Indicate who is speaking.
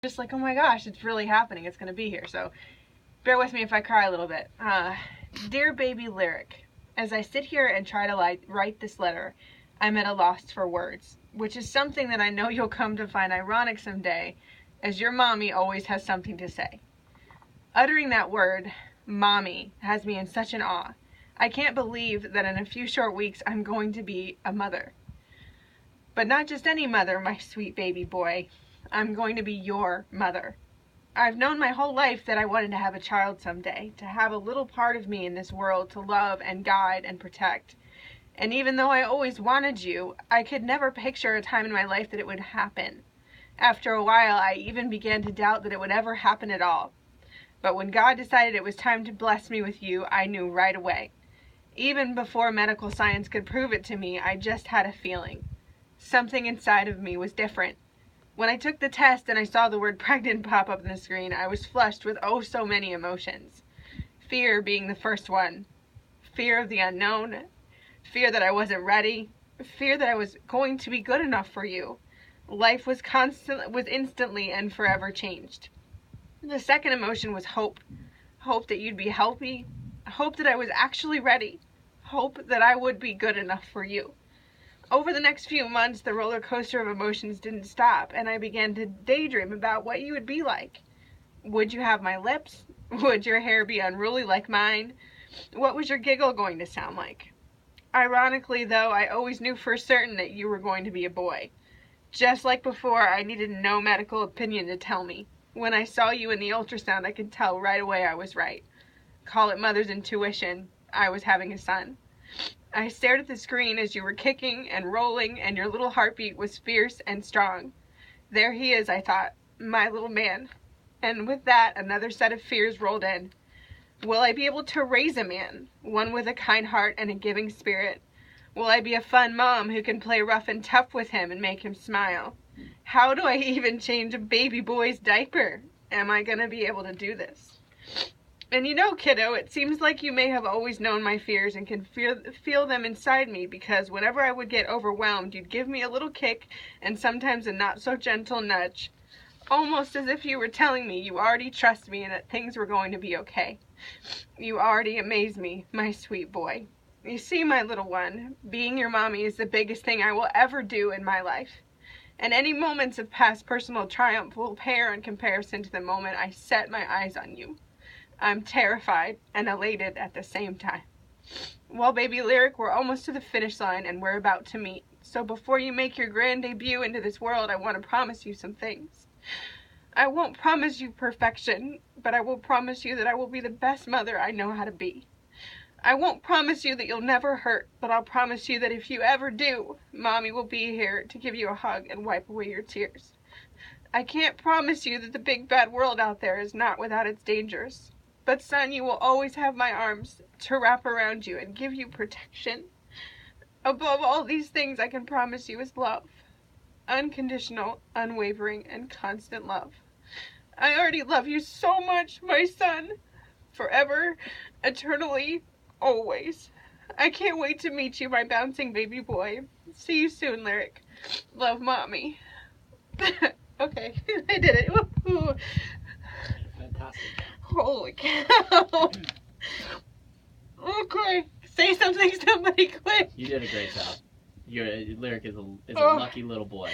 Speaker 1: Just like, oh my gosh, it's really happening. It's going to be here. So bear with me if I cry a little bit. Dear baby Lyric, as I sit here and try to write this letter, I'm at a loss for words, which is something that I know you'll come to find ironic someday, as your mommy always has something to say. Uttering that word, mommy, has me in such an awe. I can't believe that in a few short weeks I'm going to be a mother. But not just any mother, my sweet baby boy. I'm going to be your mother. I've known my whole life that I wanted to have a child someday, to have a little part of me in this world to love and guide and protect. And even though I always wanted you, I could never picture a time in my life that it would happen. After a while, I even began to doubt that it would ever happen at all. But when God decided it was time to bless me with you, I knew right away. Even before medical science could prove it to me, I just had a feeling. Something inside of me was different. When I took the test and I saw the word pregnant pop up on the screen, I was flushed with oh so many emotions. Fear being the first one. Fear of the unknown. Fear that I wasn't ready. Fear that I was going to be good enough for you. Life was instantly and forever changed. The second emotion was hope. Hope that you'd be healthy. Hope that I was actually ready. Hope that I would be good enough for you. Over the next few months, the roller coaster of emotions didn't stop, and I began to daydream about what you would be like. Would you have my lips? Would your hair be unruly like mine? What was your giggle going to sound like? Ironically, though, I always knew for certain that you were going to be a boy. Just like before, I needed no medical opinion to tell me. When I saw you in the ultrasound, I could tell right away I was right. Call it mother's intuition. I was having a son. I stared at the screen as you were kicking and rolling, and your little heartbeat was fierce and strong. There he is, I thought, my little man. And with that, another set of fears rolled in. Will I be able to raise a man, one with a kind heart and a giving spirit? Will I be a fun mom who can play rough and tough with him and make him smile? How do I even change a baby boy's diaper? Am I going to be able to do this? And you know, kiddo, it seems like you may have always known my fears and can feel them inside me, because whenever I would get overwhelmed, you'd give me a little kick and sometimes a not-so-gentle nudge, almost as if you were telling me you already trust me and that things were going to be okay. You already amaze me, my sweet boy. You see, my little one, being your mommy is the biggest thing I will ever do in my life. And any moments of past personal triumph will pale in comparison to the moment I set my eyes on you. I'm terrified and elated at the same time. Well, baby Lyric, we're almost to the finish line and we're about to meet. So before you make your grand debut into this world, I want to promise you some things. I won't promise you perfection, but I will promise you that I will be the best mother I know how to be. I won't promise you that you'll never hurt, but I'll promise you that if you ever do, Mommy will be here to give you a hug and wipe away your tears. I can't promise you that the big bad world out there is not without its dangers. But son, you will always have my arms to wrap around you and give you protection. Above all these things, I can promise you is love. Unconditional, unwavering, and constant love. I already love you so much, my son. Forever, eternally, always. I can't wait to meet you, my bouncing baby boy. See you soon, Lyric. Love, Mommy. Okay, I did it. Woo-hoo.
Speaker 2: Fantastic.
Speaker 1: Holy cow. Okay, say something, somebody quick.
Speaker 2: You did a great job. Your Lyric is a lucky little boy.